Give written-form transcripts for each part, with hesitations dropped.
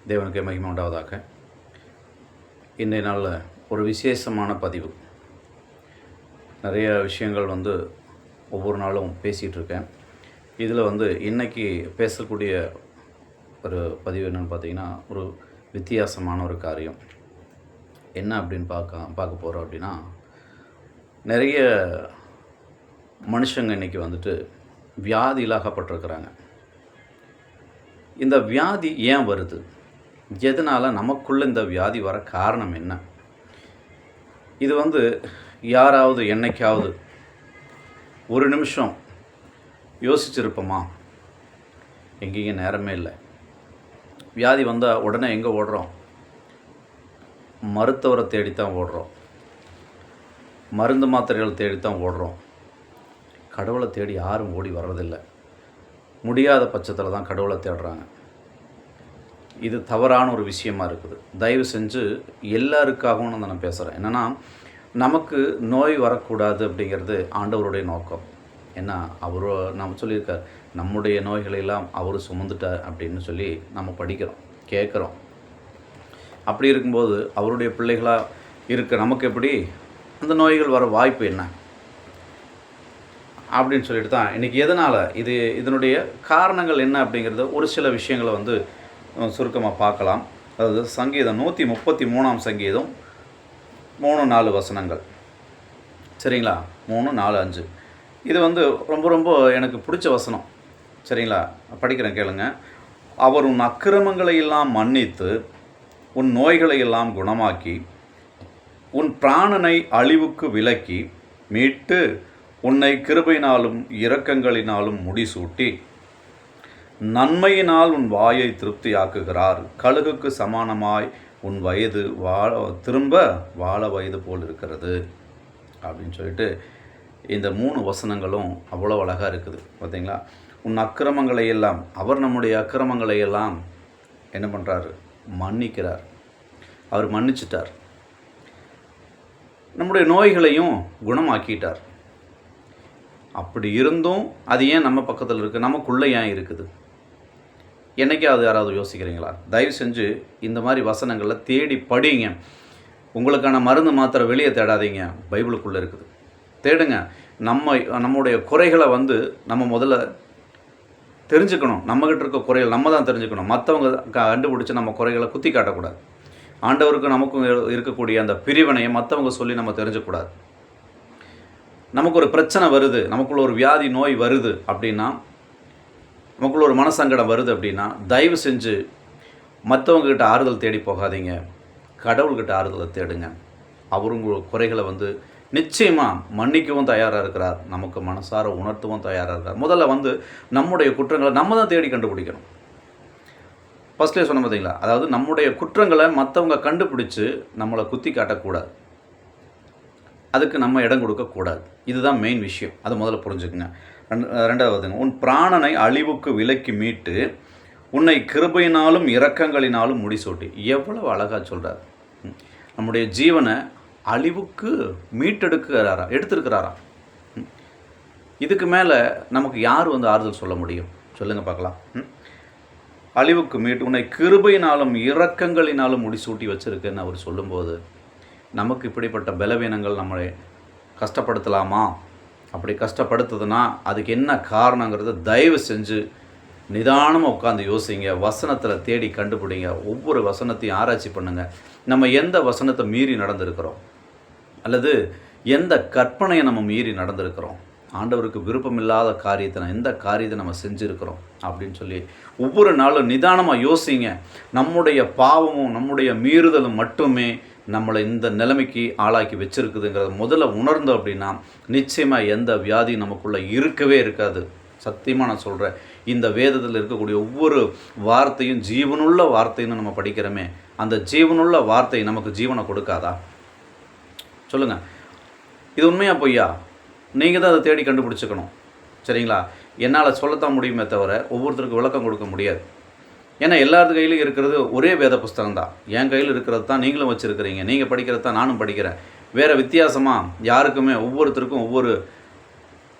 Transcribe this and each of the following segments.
தேவனுக்கே மகிமை உண்டாவதாக. இன்றைய நாளில் ஒரு விசேஷமான பதிவு. நிறைய விஷயங்கள் ஒவ்வொரு நாளும் பேசிகிட்டு இருக்கேன். இதில் இன்றைக்கி பேசக்கூடிய ஒரு பதிவு என்னென்னு பார்த்தீங்கன்னா, ஒரு வித்தியாசமான ஒரு காரியம் என்ன அப்படின்னு பார்க்க போகிறோம் அப்படின்னா, நிறைய மனுஷங்க இன்றைக்கி வியாதியில் அகப்பட்டிருக்கிறாங்க. இந்த வியாதி ஏன் வருது? எதனால் நமக்குள்ளே இந்த வியாதி வர காரணம் என்ன? இது யாராவது என்னைக்காவது ஒரு நிமிஷம் யோசிச்சிருப்போமா? எங்கேயும் நேரமே இல்லை. வியாதி வந்தால் உடனே எங்கே ஓடுறோம்? மருத்துவரை தேடித்தான் ஓடுறோம், மருந்து மாத்திரைகள் தேடித்தான் ஓடுறோம். கடவுளை தேடி யாரும் ஓடி வர்றதில்லை. முடியாத பட்சத்தில் தான் கடவுளை தேடுறாங்க. இது தவறான ஒரு விஷயமா இருக்குது. தயவு செஞ்சு எல்லாருக்காகவும் நான் பேசுகிறேன். என்னென்னா, நமக்கு நோய் வரக்கூடாது அப்படிங்கிறது ஆண்டவருடைய நோக்கம். ஏன்னா அவர் நம்ம சொல்லியிருக்கார், நம்முடைய நோய்களெல்லாம் அவர் சுமந்துட்டார் அப்படின்னு சொல்லி நம்ம படிக்கிறோம், கேட்குறோம். அப்படி இருக்கும்போது அவருடைய பிள்ளைகளாக இருக்க நமக்கு எப்படி அந்த நோய்கள் வர வாய்ப்பு என்ன அப்படின்னு சொல்லிட்டு தான் இன்றைக்கி எதனால் இதனுடைய காரணங்கள் என்ன அப்படிங்கிறத ஒரு சில விஷயங்களை சுருக்கமாக பார்க்கலாம். அதாவது சங்கீதம் 133 சங்கீதம் 3-4 வசனங்கள். சரிங்களா? 3-4-5 இது ரொம்ப ரொம்ப எனக்கு பிடிச்ச வசனம். சரிங்களா? படிக்கிறேன், கேளுங்க. அவர் உன் அக்கிரமங்களை எல்லாம் மன்னித்து உன் நோய்களை எல்லாம் குணமாக்கி உன் பிராணனை அழிவுக்கு விலக்கி மீட்டு உன்னை கிருபையினாலும் இரக்கங்களினாலும் முடிசூட்டி நன்மையினால் உன் வாயை திருப்தியாக்குகிறார். கழுகுக்கு சமானமாய் உன் வயது திரும்ப வாழ வயது போல் இருக்கிறது அப்படின்னு சொல்லிட்டு இந்த 3 வசனங்களும் அவ்வளோ அழகாக இருக்குது. பார்த்தீங்களா? உன் அக்கிரமங்களை எல்லாம், அவர் நம்முடைய அக்கிரமங்களை எல்லாம் என்ன பண்ணுறாரு? மன்னிக்கிறார். அவர் மன்னிச்சிட்டார். நம்முடைய நோய்களையும் குணமாக்கிட்டார். அப்படி இருந்தும் அது ஏன் நம்ம பக்கத்தில் இருக்குது? நமக்குள்ளே ஏன் இருக்குது? என்றைக்காவது யாராவது யோசிக்கிறீங்களா? தயவு செஞ்சு இந்த மாதிரி வசனங்களில் தேடி படிங்க. உங்களுக்கான மருந்து மாத்திரை வெளியே தேடாதீங்க, பைபிளுக்குள்ளே இருக்குது. தேடுங்க. நம்முடைய குறைகளை நம்ம முதல்ல தெரிஞ்சுக்கணும். நம்மகிட்ட இருக்க குறைகள் நம்ம தான் தெரிஞ்சுக்கணும். மற்றவங்க கண்டுபிடிச்சி நம்ம குறைகளை குத்தி காட்டக்கூடாது. ஆண்டவருக்கு நமக்கும் இருக்கக்கூடிய அந்த பிரிவினையை மற்றவங்க சொல்லி நம்ம தெரிஞ்சுக்கூடாது. நமக்கு ஒரு பிரச்சனை வருது, நமக்குள்ள ஒரு வியாதி நோய் வருது அப்படின்னா, நமக்குள்ள ஒரு மனசங்கடம் வருது அப்படின்னா, தயவு செஞ்சு மற்றவங்ககிட்ட ஆறுதல் தேடி போகாதீங்க, கடவுள்கிட்ட ஆறுதலை தேடுங்க. அவர் உங்கள் குறைகளை நிச்சயமாக மன்னிக்கவும் தயாராக இருக்கிறார், நமக்கு மனசார உணர்த்தவும் தயாராக இருக்கிறார். முதல்ல நம்முடைய குற்றங்களை நம்ம தான் தேடி கண்டுபிடிக்கணும். ஃபஸ்ட்லேயே சொன்ன பார்த்தீங்களா? அதாவது நம்முடைய குற்றங்களை மற்றவங்க கண்டுபிடிச்சி நம்மளை குத்தி காட்டக்கூடாது, அதுக்கு நம்ம இடம் கொடுக்கக்கூடாது. இதுதான் மெயின் விஷயம். அதை முதல்ல புரிஞ்சுக்குங்க. ரெண்டாவதுங்க, உன் பிராணனை அழிவுக்கு விலக்கி மீட்டு உன்னை கிருபையினாலும் இரக்கங்களினாலும் முடிசூட்டி. எவ்வளவு அழகாக சொல்கிறார். நம்முடைய ஜீவனை அழிவுக்கு எடுத்திருக்கிறாரா? இதுக்கு மேலே நமக்கு யார் ஆறுதல் சொல்ல முடியும்? சொல்லுங்கள் பார்க்கலாம். அழிவுக்கு மீட்டு உன்னை கிருபையினாலும் இரக்கங்களினாலும் முடிசூட்டி வச்சுருக்குன்னு அவர் சொல்லும்போது, நமக்கு இப்படிப்பட்ட பலவீனங்கள் நம்மளை கஷ்டப்படுத்தலாமா? அப்படி கஷ்டப்படுத்துதுன்னா அதுக்கு என்ன காரணங்கிறத தயவு செஞ்சு நிதானமாக உட்காந்து யோசிங்க. வசனத்தில் தேடி கண்டுபிடிங்க. ஒவ்வொரு வசனத்தையும் ஆராய்ச்சி பண்ணுங்கள். நம்ம எந்த வசனத்தை மீறி நடந்திருக்கிறோம், அல்லது எந்த கற்பனையை நம்ம மீறி நடந்திருக்கிறோம், ஆண்டவருக்கு விருப்பமில்லாத காரியத்தை எந்த காரியத்தை நம்ம செஞ்சுருக்கிறோம் அப்படின்னு சொல்லி ஒவ்வொரு நாளும் நிதானமாக யோசிங்க. நம்முடைய பாவமும் நம்முடைய மீறுதலும் மட்டுமே நம்மளை இந்த நிலைமைக்கு ஆளாக்கி வச்சுருக்குதுங்கிறத முதல்ல உணர்ந்தோம் அப்படின்னா நிச்சயமாக எந்த வியாதியும் நமக்குள்ளே இருக்கவே இருக்காது. சத்தியமாக நான் சொல்கிறேன். இந்த வேதத்தில் இருக்கக்கூடிய ஒவ்வொரு வார்த்தையும் ஜீவனுள்ள வார்த்தைன்னு நம்ம படிக்கிறோமே, அந்த ஜீவனுள்ள வார்த்தை நமக்கு ஜீவனை கொடுக்காதா? சொல்லுங்கள். இது உண்மையாக பொய்யா? நீங்கள் தான் அதை தேடி கண்டுபிடிச்சிக்கணும். சரிங்களா? என்னால் சொல்லத்தான் முடியுமே தவிர ஒவ்வொருத்தருக்கு விளக்கம் கொடுக்க முடியாது. ஏன்னா எல்லாத்து கையிலும் இருக்கிறது ஒரே வேத புஸ்தகம் தான். என் கையில் இருக்கிறது தான் நீங்களும் வச்சுருக்கிறீங்க, நீங்கள் படிக்கிறது தான் நானும் படிக்கிறேன். வேறு வித்தியாசமாக யாருக்குமே ஒவ்வொருத்தருக்கும் ஒவ்வொரு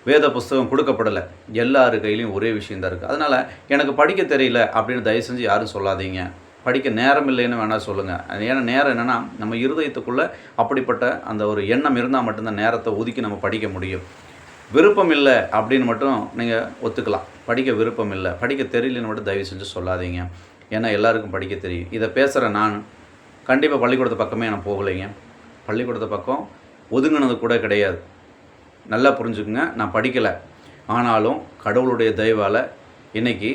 வேத புஸ்தகம் கொடுக்கப்படலை. எல்லாரு கையிலையும் ஒரே விஷயந்தான் இருக்குது. அதனால் எனக்கு படிக்க தெரியல அப்படின்னு தயவு செஞ்சு யாரும் சொல்லாதீங்க. படிக்க நேரம் இல்லைன்னு வேணால் சொல்லுங்கள். ஏன்னா நேரம் என்னென்னா நம்ம இருதயத்துக்குள்ளே அப்படிப்பட்ட அந்த ஒரு எண்ணம் இருந்தால் மட்டும்தான் நேரத்தை ஒதுக்கி நம்ம படிக்க முடியும். விருப்பம் இல்லை அப்படின்னு மட்டும் நீங்கள் ஒத்துக்கலாம். படிக்க விருப்பம் இல்லை, படிக்க தெரியலன்னு மட்டும் தயவு செஞ்சு சொல்லாதீங்க. ஏன்னா எல்லாருக்கும் படிக்க தெரியும். இதை பேசுகிற நான் கண்டிப்பாக பள்ளிக்கூடத்து பக்கமே நான் போகலைங்க. பள்ளிக்கூடத்து பக்கம் ஒதுங்கினது கூட கிடையாது. நல்லா புரிஞ்சுக்குங்க, நான் படிக்கலை. ஆனாலும் கடவுளுடைய தயவால் இன்றைக்கி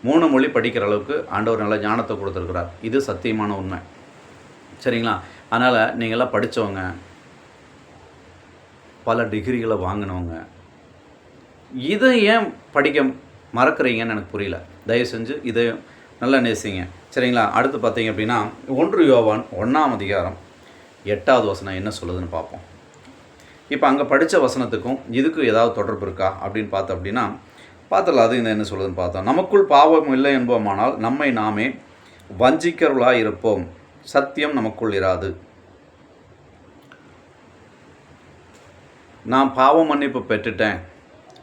3 மொழி படிக்கிற அளவுக்கு ஆண்டவர் நல்ல ஞானத்தை கொடுத்துருக்குறார். இது சத்தியமான உண்மை. சரிங்களா? அதனால் நீங்கள்லாம் படித்தவங்க, பல டிகிரிகளை வாங்கினவங்க, இதை ஏன் படிக்க மறக்கிறீங்கன்னு எனக்கு புரியல. தயவு செஞ்சு இதை நல்லா நேசிங்க. சரிங்களா? அடுத்து பார்த்தீங்க அப்படின்னா 1 யோவான் 1ஆம் அதிகாரம் 8வது வசனம் என்ன சொல்லுதுன்னு பார்ப்போம். இப்போ அங்கே படித்த வசனத்துக்கும் இதுக்கும் ஏதாவது தொடர்பு இருக்கா அப்படின்னு பார்த்தோம் அப்படின்னா பார்த்தல. அது என்ன சொல்லுதுன்னு பார்த்தோம். நமக்குள் பாவம் இல்லை என்போமானால் நம்மை நாமே வஞ்சிக்கிறவர்களாக இருப்போம், சத்தியம் நமக்குள் இராது. நான் பாவ மன்னிப்பு பெற்றுட்டேன்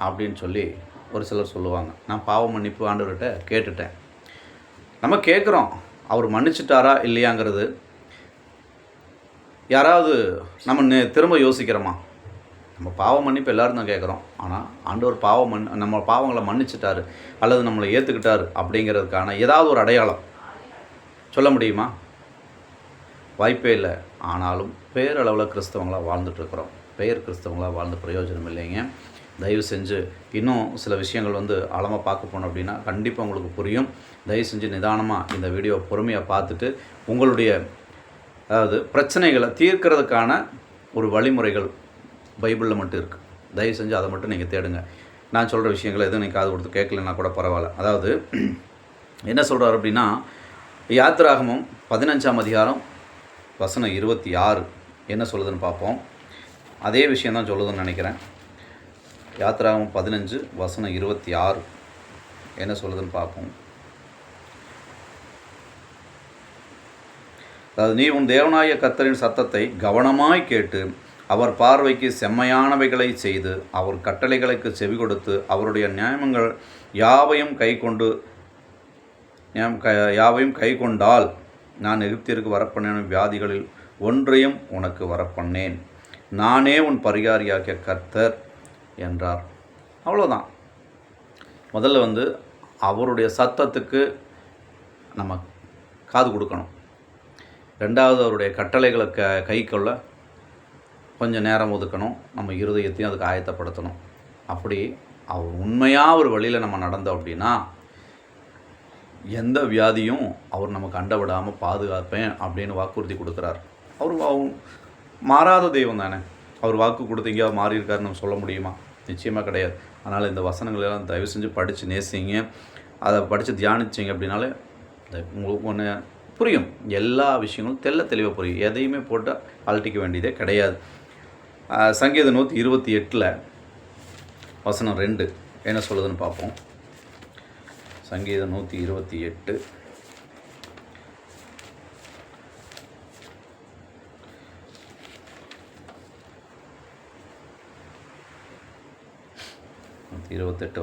அப்படின்னு சொல்லி ஒரு சிலர் சொல்லுவாங்க. நான் பாவ மன்னிப்பு ஆண்டவர்கிட்ட கேட்டுட்டேன். நம்ம கேட்குறோம், அவர் மன்னிச்சிட்டாரா இல்லையாங்கிறது யாராவது நம்ம திரும்ப யோசிக்கிறோமா? நம்ம பாவ மன்னிப்பு எல்லோரும் தான் கேட்குறோம். ஆனால் ஆண்டவர் நம்ம பாவங்களை மன்னிச்சிட்டாரு அல்லது நம்மளை ஏற்றுக்கிட்டாரு அப்படிங்கிறதுக்கான ஏதாவது ஒரு அடையாளம் சொல்ல முடியுமா? வாய்ப்பே இல்லை. ஆனாலும் பேரளவில் கிறிஸ்தவங்களாக வாழ்ந்துட்டுருக்குறோம். பெயர் கிறிஸ்தவங்களாக வாழ்ந்த பிரயோஜனம் இல்லைங்க. தயவு செஞ்சு இன்னும் சில விஷயங்கள் ஆழமாக பார்க்க போனோம் அப்படின்னா கண்டிப்பாக உங்களுக்கு புரியும். தயவு செஞ்சு நிதானமாக இந்த வீடியோவை பொறுமையாக பார்த்துட்டு உங்களுடைய பிரச்சனைகளை தீர்க்கிறதுக்கான ஒரு வழிமுறைகள் பைபிளில் மட்டும் இருக்குது. தயவு செஞ்சு அதை மட்டும் நீங்கள் தேடுங்க. நான் சொல்கிற விஷயங்களை எதுவும் நீங்கள் காது கொடுத்து கேட்கலன்னா கூட பரவாயில்ல. அதாவது என்ன சொல்கிறார் அப்படின்னா, யாத்திராகமம் 15ஆம் அதிகாரம் வசனம் 26 என்ன சொல்லுதுன்னு பார்ப்போம். அதே விஷயந்தான் சொல்லுதுன்னு நினைக்கிறேன். யாத்திராகமம் 15 வசனம் 26 என்ன சொல்லுதுன்னு பார்ப்போம். அதாவது, நீ உன் தேவனாய கர்த்தரின் சத்தத்தை கவனமாய் கேட்டு அவர் பார்வைக்கு செம்மையானவைகளை செய்து அவர் கட்டளைகளுக்கு செவி கொடுத்து அவருடைய நியாயங்கள் யாவையும் கை கொண்டால் நான் எகிப்திற்கு வரப்பண்ணேன் வியாதிகளில் ஒன்றையும் உனக்கு வரப்பண்ணேன். நானே உன் பரிகாரியாகிய கர்த்தர் என்றார். அவ்வளோதான். முதல்ல அவருடைய சத்தத்துக்கு நம்ம காது கொடுக்கணும். ரெண்டாவது, அவருடைய கட்டளைகளை கை கொள்ள கொஞ்சம் நேரம் ஒதுக்கணும். நம்ம இருதயத்தையும் அதுக்கு ஆயத்தப்படுத்தணும். அப்படி அவர் உண்மையாக ஒரு வழியில் நம்ம நடந்தோம் அப்படின்னா எந்த வியாதியும் அவர் நமக்கு அண்ட விடாமல் பாதுகாப்பேன் அப்படின்னு வாக்குறுதி கொடுக்குறார். அவர் மாறாத தெய்வம் தானே. அவர் வாக்கு கொடுத்து எங்கேயாவது மாறி இருக்காருன்னு நம்ம சொல்ல முடியுமா? நிச்சயமாக கிடையாது. அதனால் இந்த வசனங்களெல்லாம் தயவு செஞ்சு படித்து நேசிங்க. அதை படித்து தியானிச்சிங்க அப்படின்னாலே உங்களுக்கு ஒன்று புரியும். எல்லா விஷயங்களும் தெளிவாக புரியும். எதையுமே போட்டு அழட்டிக்க வேண்டியதே கிடையாது. சங்கீதம் 128 வசனம் 2 என்ன சொல்லுதுன்னு பார்ப்போம். சங்கீதம் 128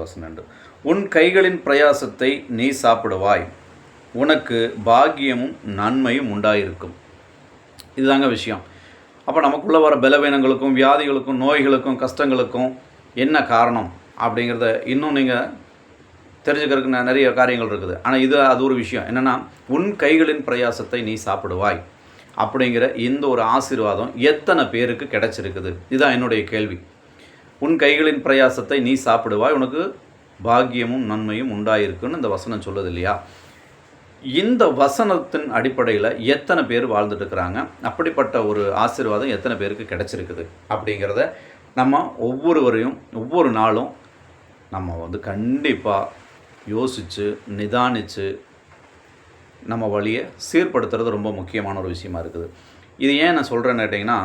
வசனம் 2. உன் கைகளின் பிரயாசத்தை நீ சாப்பிடுவாய், உனக்கு பாக்கியமும் நன்மையும் உண்டாயிருக்கும். இதுதாங்க விஷயம். அப்போ நமக்குள்ளே வர பலவீனங்களுக்கும் வியாதிகளுக்கும் நோய்களுக்கும் கஷ்டங்களுக்கும் என்ன காரணம் அப்படிங்கிறத இன்னும் நீங்கள் தெரிஞ்சுக்கிறதுக்கு நிறைய காரியங்கள் இருக்குது. ஆனால் அது ஒரு விஷயம் என்னென்னா, உன் கைகளின் பிரயாசத்தை நீ சாப்பிடுவாய் அப்படிங்கிற இந்த ஒரு ஆசீர்வாதம் எத்தனை பேருக்கு கிடைச்சிருக்குது? இதுதான் என்னுடைய கேள்வி. உன் கைகளின் பிரயாசத்தை நீ சாப்பிடுவாய், உனக்கு பாக்கியமும் நன்மையும் உண்டாயிருக்குன்னு இந்த வசனம் சொல்லுது இல்லையா? இந்த வசனத்தின் அடிப்படையில் எத்தனை பேர் வாழ்ந்துட்டு இருக்கிறாங்க? அப்படிப்பட்ட ஒரு ஆசீர்வாதம் எத்தனை பேருக்கு கிடைச்சிருக்குது அப்படிங்கிறத நம்ம ஒவ்வொருவரையும் ஒவ்வொரு நாளும் நம்ம கண்டிப்பாக யோசித்து நிதானித்து நம்ம வழியை சீர்படுத்துறது ரொம்ப முக்கியமான ஒரு விஷயமா இருக்குது. இது ஏன் நான் சொல்கிறேன்னு கேட்டிங்கன்னா,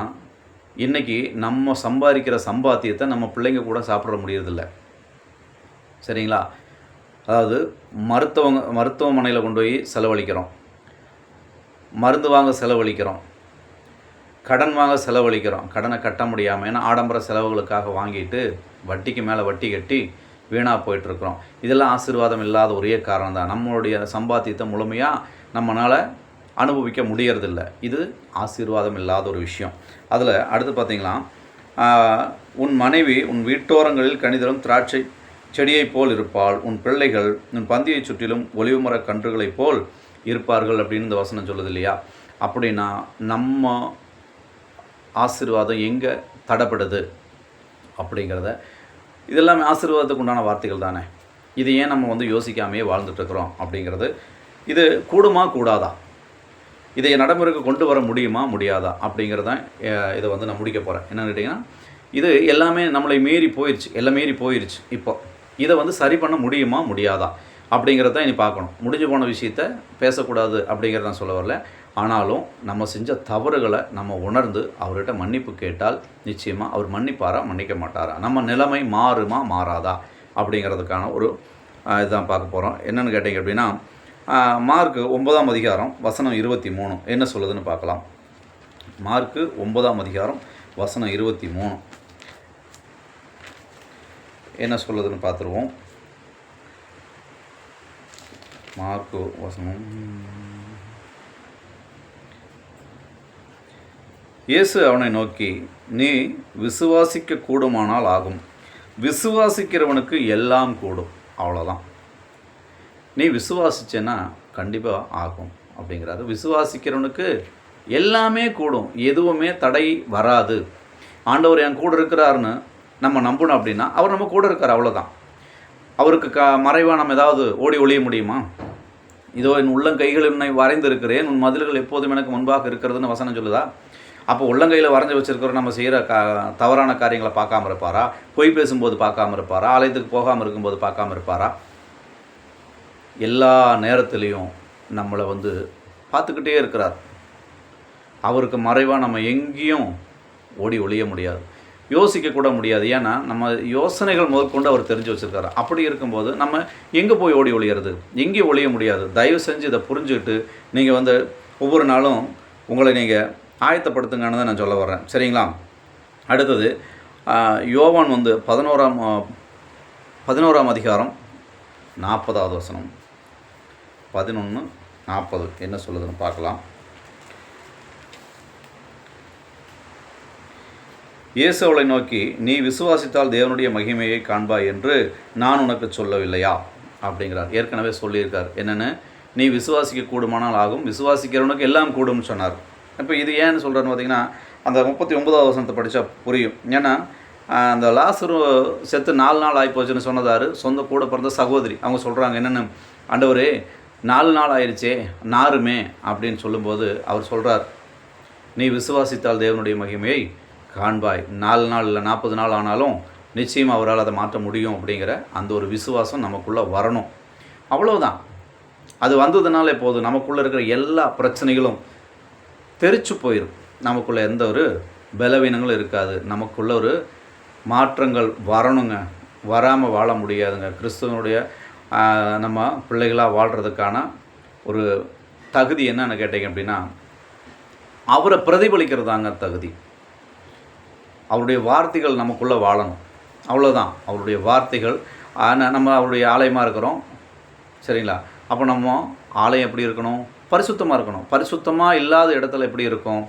இன்றைக்கி நம்ம சம்பாதிக்கிற சம்பாத்தியத்தை நம்ம பிள்ளைங்க கூட சாப்பிட முடியறதில்ல. சரிங்களா? அதாவது மருத்துவமனையில் கொண்டு போய் செலவழிக்கிறோம், மருந்து வாங்க செலவழிக்கிறோம், கடன் வாங்க செலவழிக்கிறோம். கடனை கட்ட முடியாமல் ஏன்னா ஆடம்பர செலவுகளுக்காக வாங்கிட்டு வட்டிக்கு மேலே வட்டி கட்டி வீணாக போயிட்டுருக்குறோம். இதெல்லாம் ஆசீர்வாதம் இல்லாத ஒரே காரணம் தான். நம்மளுடைய சம்பாத்தியத்தை முழுமையாக நம்மளால் அனுபவிக்க முடியறதில்ல. இது ஆசீர்வாதம் இல்லாத ஒரு விஷயம். அதில் அடுத்து பார்த்திங்கன்னா, உன் மனைவி உன் வீட்டோரங்களில் கனிதரும் திராட்சை செடியைப் போல் இருப்பாள், உன் பிள்ளைகள் உன் பந்தியை சுற்றிலும் ஒலிவுமர கன்றுகளைப் போல் இருப்பார்கள் அப்படின்னு இந்த வசனம் சொல்லுது இல்லையா? அப்படின்னா நம்ம ஆசீர்வாதம் எங்கே தடைப்படுது அப்படிங்கிறத, இதெல்லாமே ஆசீர்வாதத்துக்கு உண்டான வார்த்தைகள் தானே. இது ஏன் நம்ம யோசிக்காமையே வாழ்ந்துட்டுருக்குறோம் அப்படிங்கிறது, இது கூடுமா கூடாதா, இதை நடைமுறைக்கு கொண்டு வர முடியுமா முடியாதா அப்படிங்கிறதான் இதை நான் முடிக்க போகிறேன். என்னென்னு கேட்டிங்கன்னா, இது எல்லாமே நம்மளை மீறி போயிடுச்சு, எல்லாம் மீறி போயிடுச்சு. இப்போ இதை சரி பண்ண முடியுமா முடியாதா அப்படிங்கிறத தான் இனி பார்க்கணும். முடிஞ்சு போன விஷயத்த பேசக்கூடாது அப்படிங்கிறத நான் சொல்ல வரல. ஆனாலும் நம்ம செஞ்ச தவறுகளை நம்ம உணர்ந்து அவர்கிட்ட மன்னிப்பு கேட்டால் நிச்சயமாக அவர் மன்னிப்பாரா மன்னிக்க மாட்டாரா, நம்ம நிலைமை மாறுமா மாறாதா அப்படிங்கிறதுக்கான ஒரு இதுதான் பார்க்க போகிறோம். என்னென்னு கேட்டிங்க அப்படின்னா, மார்க்கு 9ஆம் அதிகாரம் வசனம் 23 என்ன சொல்லுதுன்னு பார்க்கலாம். மார்க்கு 9ஆம் அதிகாரம் வசனம் 23 என்ன சொல்லுதுன்னு பார்த்துருவோம். மார்க்கு வசனம், இயேசு அவனை நோக்கி, நீ விசுவாசிக்க கூடுமானால் ஆகும், விசுவாசிக்கிறவனுக்கு எல்லாம் கூடும். அவ்வளோதான். நீ விசுவாசிச்சேன்னா கண்டிப்பாக ஆகும் அப்படிங்கிறாரு. விசுவாசிக்கிறவனுக்கு எல்லாமே கூடும், எதுவுமே தடை வராது. ஆண்டவர் என் கூட இருக்கிறாருன்னு நம்ம நம்பணும் அப்படின்னா அவர் நம்ம கூட இருக்கார், அவ்வளோதான். அவருக்கு மறைவாக நம்ம ஏதாவது ஓடி ஒளிய முடியுமா? இதோ என் உள்ளங்கைகள் என்னை வரைந்திருக்கிறேன், உன் மதில்கள் எப்போதும் எனக்கு முன்பாக இருக்கிறதுன்னு வசனம் சொல்லுதா? அப்போ உள்ளங்கையில் வரைஞ்சி வச்சுருக்கிற நம்ம செய்கிற தவறான காரியங்களை பார்க்காம இருப்பாரா? பொய் பேசும்போது பார்க்காம இருப்பாரா? ஆலயத்துக்கு போகாமல் இருக்கும்போது பார்க்காம இருப்பாரா? எல்லா நேரத்துலேயும் நம்மளை பார்த்துக்கிட்டே இருக்கிறார். அவருக்கு மறைவாக நம்ம எங்கேயும் ஓடி ஒளிய முடியாது, யோசிக்கக்கூட முடியாது. ஏன்னா நம்ம யோசனைகள் முதற்கொண்டு அவர் தெரிஞ்சு வச்சுருக்காரு. அப்படி இருக்கும்போது நம்ம எங்கே போய் ஓடி ஒளியறது? எங்கேயும் ஒளிய முடியாது. தயவு செஞ்சு இதை புரிஞ்சுக்கிட்டு நீங்கள் ஒவ்வொரு நாளும் உங்களை நீங்கள் ஆயத்தப்படுத்துங்கன்னு தான் நான் சொல்ல வர்றேன். சரிங்களா? அடுத்தது யோவான் 11ஆம் அதிகாரம் 40வது வசனம், 11:40 என்ன சொல்லுதுன்னு பார்க்கலாம். இயேசு அவளை நோக்கி, நீ விசுவாசித்தால் தேவனுடைய மகிமையை காண்பாய் என்று நான் உனக்கு சொல்லவில்லையா அப்படிங்கிறார். ஏற்கனவே சொல்லியிருக்கார். என்னென்னு, நீ விசுவாசிக்க கூடுமானால் ஆகும், விசுவாசிக்கிறவனுக்கு எல்லாம் கூடும்னு சொன்னார். இப்போ இது ஏன்னு சொல்கிறேன்னு பார்த்தீங்கன்னா, அந்த 39வது வசனத்தை படித்தா புரியும். ஏன்னா அந்த லாசரு செத்து 4 நாள் ஆகிப்போச்சுன்னு சொன்னதாரு சொந்த கூட பிறந்த சகோதரி. அவங்க சொல்கிறாங்க, என்னென்னு, ஆண்டவரே 4 நாள் ஆயிடுச்சே நாருமே அப்படின்னு சொல்லும்போது அவர் சொல்கிறார், நீ விசுவாசித்தால் தேவனுடைய மகிமையை காண்பாய். 4 நாள் இல்லை 40 நாள் ஆனாலும் நிச்சயம் அவரால் அதை மாற்ற முடியும் அப்படிங்கிற அந்த ஒரு விசுவாசம் நமக்குள்ளே வரணும். அவ்வளோதான். அது வந்ததுனாலே போதும், நமக்குள்ளே இருக்கிற எல்லா பிரச்சனைகளும் தெரிச்சு போயிடும். நமக்குள்ளே எந்த ஒரு பலவீனங்களும் இருக்காது. நமக்குள்ள ஒரு மாற்றங்கள் வரணுங்க. வராமல் வாழ முடியாதுங்க. கிறிஸ்துவனுடைய நம்ம பிள்ளைகளாக வாழ்கிறதுக்கான ஒரு தகுதி என்னன்னு கேட்டிங்க அப்படின்னா, அவரை பிரதிபலிக்கிறதாங்க தகுதி. அவருடைய வார்த்தைகள் நமக்குள்ளே வாழணும், அவ்வளோதான். அவருடைய வார்த்தைகள் நம்ம அவருடைய ஆலயமாக இருக்கிறோம், சரிங்களா? அப்போ நம்ம ஆலயம் எப்படி இருக்கணும்? பரிசுத்தமாக இருக்கணும். பரிசுத்தமாக இல்லாத இடத்துல எப்படி இருக்கும்?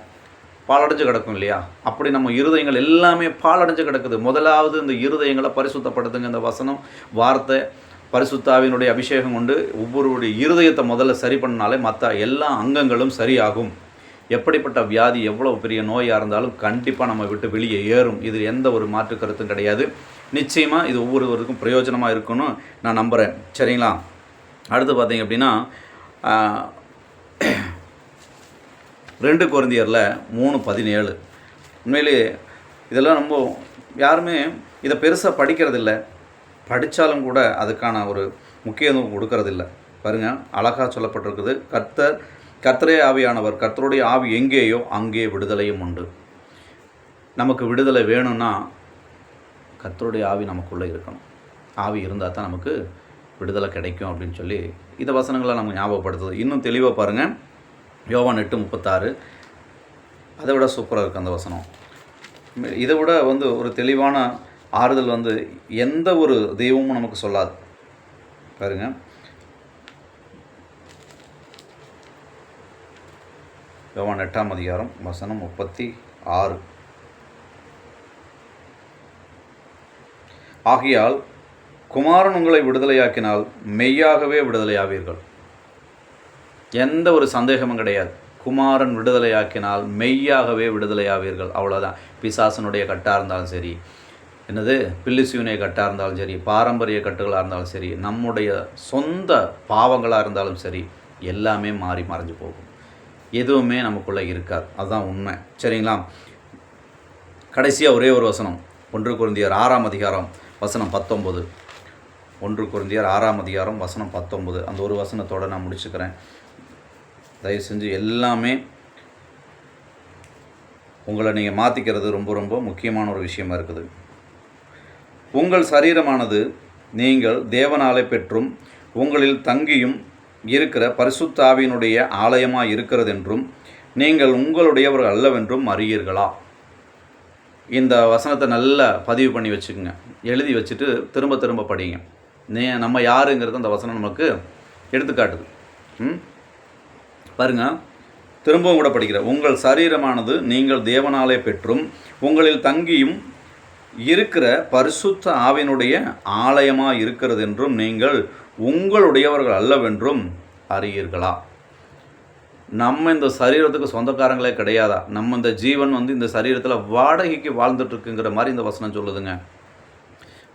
பாலடைஞ்சு கிடக்கும் இல்லையா? அப்படி நம்ம இருதயங்கள் எல்லாமே பாலடைஞ்சு கிடக்குது. முதலாவது இந்த இருதயங்களை பரிசுத்தப்படுத்துங்க. இந்த வசனம் வார்த்தை பரிசுத்தாவினுடைய அபிஷேகம் கொண்டு ஒவ்வொருடைய இருதயத்தை முதல்ல சரி பண்ணாலே மற்ற எல்லா அங்கங்களும் சரியாகும். எப்படிப்பட்ட வியாதி, எவ்வளோ பெரிய நோயாக இருந்தாலும் கண்டிப்பாக நம்ம விட்டு வெளியே ஏறும். இதில் எந்த ஒரு மாற்று கருத்தும் கிடையாது. நிச்சயமாக இது ஒவ்வொருவருக்கும் பிரயோஜனமாக இருக்குன்னு நான் நம்புகிறேன். சரிங்களா? அடுத்து பார்த்தீங்க அப்படின்னா 2 கொரிந்தியரில் 3:17 உண்மையிலே இதெல்லாம் ரொம்ப யாருமே இதை பெருசாக படிக்கிறதில்ல. படித்தாலும் கூட அதுக்கான ஒரு முக்கியத்துவம் கொடுக்கறதில்ல. பாருங்கள், அழகாக சொல்லப்பட்டிருக்குது. கர்த்தரே ஆவியானவர், கர்த்தருடைய ஆவி எங்கேயோ அங்கே விடுதலையும் உண்டு. நமக்கு விடுதலை வேணும்னா கர்த்தருடைய ஆவி நமக்குள்ளே இருக்கணும். ஆவி இருந்தால் தான் நமக்கு விடுதலை கிடைக்கும் அப்படின்னு சொல்லி இந்த வசனங்களை நமக்கு ஞாபகப்படுத்துது. இன்னும் தெளிவாக பாருங்கள், யோவான் 8:36 அதை விட சூப்பராக இருக்குது அந்த வசனம். இதை விட ஒரு தெளிவான ஆறுதல் வந்து எந்த ஒரு தெய்வமும் நமக்கு சொல்லாது. பாருங்க, யோவான் 8ஆம் அதிகாரம் வசனம் 36. ஆகையால் குமாரன் உங்களை விடுதலையாக்கினால் மெய்யாகவே விடுதலையாவீர்கள். எந்த ஒரு சந்தேகமும் கிடையாது. குமாரன் விடுதலையாக்கினால் மெய்யாகவே விடுதலையாவீர்கள். அவ்வளோதான். பிசாசனுடைய கட்டாக இருந்தாலும் சரி, என்னது பில்லிசூனிய கட்டாக இருந்தாலும் சரி, பாரம்பரிய கட்டுகளாக இருந்தாலும் சரி, நம்முடைய சொந்த பாவங்களாக இருந்தாலும் சரி, எல்லாமே மாறி மறைஞ்சு போகும். எதுவுமே நமக்குள்ளே இருக்காது. அதுதான் உண்மை. சரிங்களா? கடைசியாக ஒரே ஒரு வசனம், 1 கொரிந்தியர் 6ஆம் அதிகாரம் வசனம் 19. 1 கொரிந்தியர் 6ஆம் அதிகாரம் வசனம் 19. அந்த ஒரு வசனத்தோடு நான் முடிச்சுக்கிறேன். தயவு செஞ்சு எல்லாமே உங்களை நீங்கள் மாற்றிக்கிறது ரொம்ப ரொம்ப முக்கியமான ஒரு விஷயமா இருக்குது. உங்கள் சரீரமானது நீங்கள் தேவனாலே பெற்றும் உங்களில் தங்கியும் இருக்கிற பரிசுத்த ஆவியினுடைய ஆலயமாக இருக்கிறது என்றும் நீங்கள் உங்களுடையவர்கள் அல்லவென்றும் அறியீர்களா? இந்த வசனத்தை நல்லா பதிவு பண்ணி வச்சுக்கோங்க. எழுதி வச்சுட்டு திரும்ப திரும்ப படிங்க. நம்ம யாருங்கிறது அந்த வசனம் நமக்கு எடுத்துக்காட்டுது. பாருங்க, திரும்பவும் கூட படிக்கிறேன். உங்கள் சரீரமானது நீங்கள் தேவனாலே பெற்றும் உங்களில் தங்கியும் இருக்கிற பரிசுத்த ஆவியினுடைய ஆலயமாக இருக்கிறது என்றும் நீங்கள் உங்களுடையவர்கள் அல்லவென்றும் அறியீர்களா? நம்ம இந்த சரீரத்துக்கு சொந்தக்காரங்களே கிடையாதா? நம்ம இந்த ஜீவன் வந்து இந்த சரீரத்தில் வாடகைக்கு வாழ்ந்துட்டுருக்குங்கிற மாதிரி இந்த வசனம் சொல்லுதுங்க.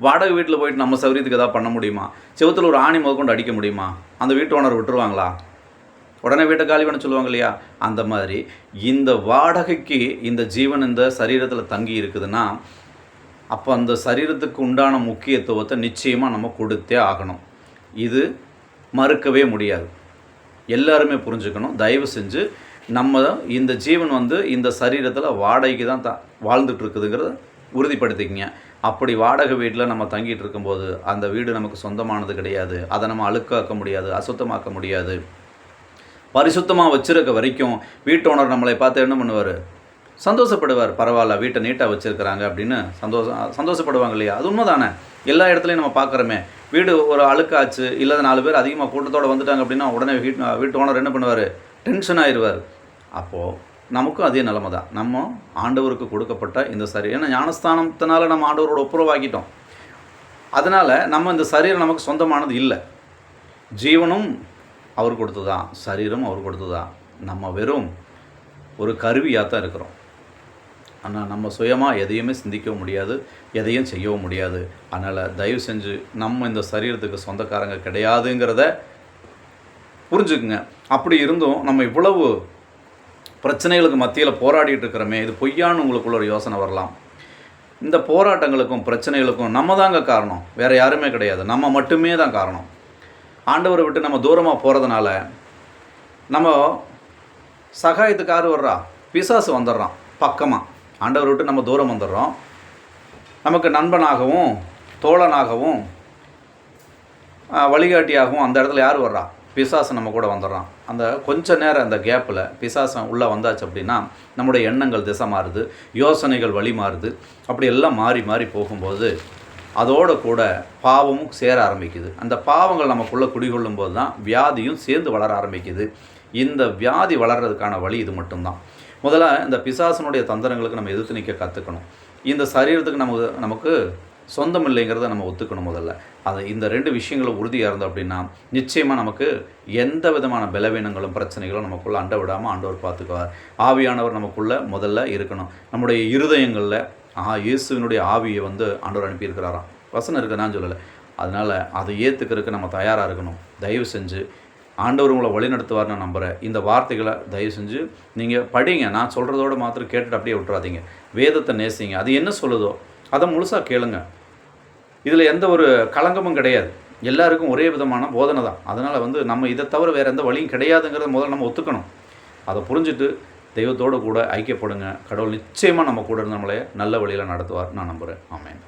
வாடகை வீட்டில் போயிட்டு நம்ம சௌரியத்துக்கு எதாவது பண்ண முடியுமா? செவத்தில் ஒரு ஆணி முதற்கொண்டு அடிக்க முடியுமா? அந்த வீட்டு ஓனர் விட்டுருவாங்களா? உடனே வீட்டை காலி பண்ண சொல்லுவாங்க இல்லையா? அந்த மாதிரி இந்த வாடகைக்கு இந்த ஜீவன் இந்த சரீரத்தில் தங்கி இருக்குதுன்னா, அப்போ அந்த சரீரத்துக்கு உண்டான முக்கியத்துவத்தை நிச்சயமாக நம்ம கொடுத்தே ஆகணும். இது மறுக்கவே முடியாது. எல்லாருமே புரிஞ்சுக்கணும். தயவு செஞ்சு நம்ம இந்த ஜீவன் வந்து இந்த சரீரத்தில் வாடகைக்கு தான் வாழ்ந்துட்டுருக்குதுங்கிறத உறுதிப்படுத்திக்கங்க. அப்படி வாடகை வீட்டில் நம்ம தங்கிட்டு இருக்கும்போது அந்த வீடு நமக்கு சொந்தமானது கிடையாது. அதை நம்ம அழுக்காக்க முடியாது, அசுத்தமாக்க முடியாது. பரிசுத்தமாக வச்சுருக்க வரைக்கும் வீட்டு ஓனர் நம்மளை பார்த்து என்ன பண்ணுவார்? சந்தோஷப்படுவார். பரவாயில்ல, வீட்டை நீட்டாக வச்சுருக்கிறாங்க அப்படின்னு சந்தோஷப்படுவாங்க இல்லையா? அது உண்மை தானே. எல்லா இடத்துலையும் நம்ம பார்க்குறோமே, வீடு ஒரு அழுக்காச்சு, இல்லாத 4 பேர் அதிகமாக கூட்டத்தோடு வந்துட்டாங்க அப்படின்னா உடனே வீட்டு ஓனர் என்ன பண்ணுவார்? டென்ஷன் ஆயிடுவார். அப்போது நமக்கும் அதே நிலைமை தான். நம்ம ஆண்டவருக்கு கொடுக்கப்பட்ட இந்த சரீரம், ஏன்னா ஞானஸ்தானத்தினால நம்ம ஆண்டவரோட ஒப்புரவாக்கிட்டோம். அதனால் நம்ம இந்த சரீரம் நமக்கு சொந்தமானது இல்லை. ஜீவனும் அவர் கொடுத்ததான், சரீரம் அவர் கொடுத்ததான். நம்ம வெறும் ஒரு கருவியாக தான் இருக்கிறோம். ஆனால் நம்ம சுயமாக எதையுமே சிந்திக்கவும் முடியாது, எதையும் செய்யவும் முடியாது. அதனால் தயவு செஞ்சு நம்ம இந்த சரீரத்துக்கு சொந்தக்காரங்க கிடையாதுங்கிறத புரிஞ்சுக்குங்க. அப்படி இருந்தும் நம்ம இவ்வளவு பிரச்சனைகளுக்கு மத்தியில் போராடிட்டு இருக்கிறோமே, இது பொய்யான்னு உங்களுக்குள்ள ஒரு யோசனை வரலாம். இந்த போராட்டங்களுக்கும் பிரச்சனைகளுக்கும் நம்ம தாங்க காரணம், வேறு யாருமே கிடையாது. நம்ம மட்டுமே தான் காரணம். ஆண்டவரை விட்டு நம்ம தூரமாக போகிறதுனால நம்ம சகாயத்துக்கு யார் வர்றா? பிசாசு வந்துடுறான் பக்கமாக. ஆண்டவரை விட்டு நம்ம தூரம் வந்துடுறோம். நமக்கு நண்பனாகவும் தோழனாகவும் வழிகாட்டியாகவும் அந்த இடத்துல யார் வர்றா? பிசாசு நம்ம கூட வந்துடுறான். அந்த கொஞ்ச நேரம் அந்த கேப்பில் பிசாசம் உள்ளே வந்தாச்சு அப்படின்னா நம்முடைய எண்ணங்கள் திசை மாறுது, யோசனைகள் வழி மாறுது. அப்படி எல்லாம் மாறி மாறி போகும்போது அதோடு கூட பாவமும் சேர ஆரம்பிக்குது. அந்த பாவங்கள் நமக்குள்ளே குடிகொள்ளும் போது தான் வியாதியும் சேர்ந்து வளர ஆரம்பிக்குது. இந்த வியாதி வளர்கிறதுக்கான வழி இது மட்டும்தான். முதல்ல இந்த பிசாசனுடைய தந்திரங்களுக்கு நம்ம எதிர்த்து நிற்க கற்றுக்கணும். இந்த சரீரத்துக்கு நமக்கு சொந்தம் இல்லைங்கிறத நம்ம ஒத்துக்கணும் முதல்ல. அது இந்த 2 விஷயங்களும் உறுதியாக இருந்தோம் அப்படின்னா நிச்சயமாக நமக்கு எந்த விதமான பலவீனங்களும் பிரச்சனைகளும் நமக்குள்ளே அண்ட விடாமல் ஆண்டவர் பார்த்துக்குவார். ஆவியானவர் நமக்குள்ளே முதல்ல இருக்கணும். நம்முடைய இருதயங்களில் இயேசுவினுடைய ஆவியை வந்து ஆண்டவர் அனுப்பியிருக்கிறாராம். வசனம் இருக்குது, நான் சொல்லலை. அதனால் அதை ஏற்றுக்கிறதுக்கு நம்ம தயாராக இருக்கணும். தயவு செஞ்சு ஆண்டவர் உங்களை வழிநடத்துவார்னு நான் நம்புகிறேன். இந்த வார்த்தைகளை தயவு செஞ்சு நீங்கள் படிங்க. நான் சொல்கிறதோடு மாத்திரம் கேட்டுட்டு அப்படியே விட்டுறாதீங்க. வேதத்தை நேசிங்க. அது என்ன சொல்லுதோ அதை முழுசாக கேளுங்க. இதில் எந்த ஒரு களங்கமும் கிடையாது. எல்லாருக்கும் ஒரே விதமான போதனை தான். அதனால் வந்து நம்ம இதை தவிர வேறு எந்த வழியும் கிடையாதுங்கிறத முதல்ல நம்ம ஒத்துக்கணும். அதை புரிஞ்சுட்டு தெய்வத்தோடு கூட ஐக்கியப்படுங்க. கடவுள் நிச்சயமாக நம்ம கூட இருந்து நம்மளை நல்ல வழியில் நடத்துவார் நான் நம்புகிறேன். ஆமென்.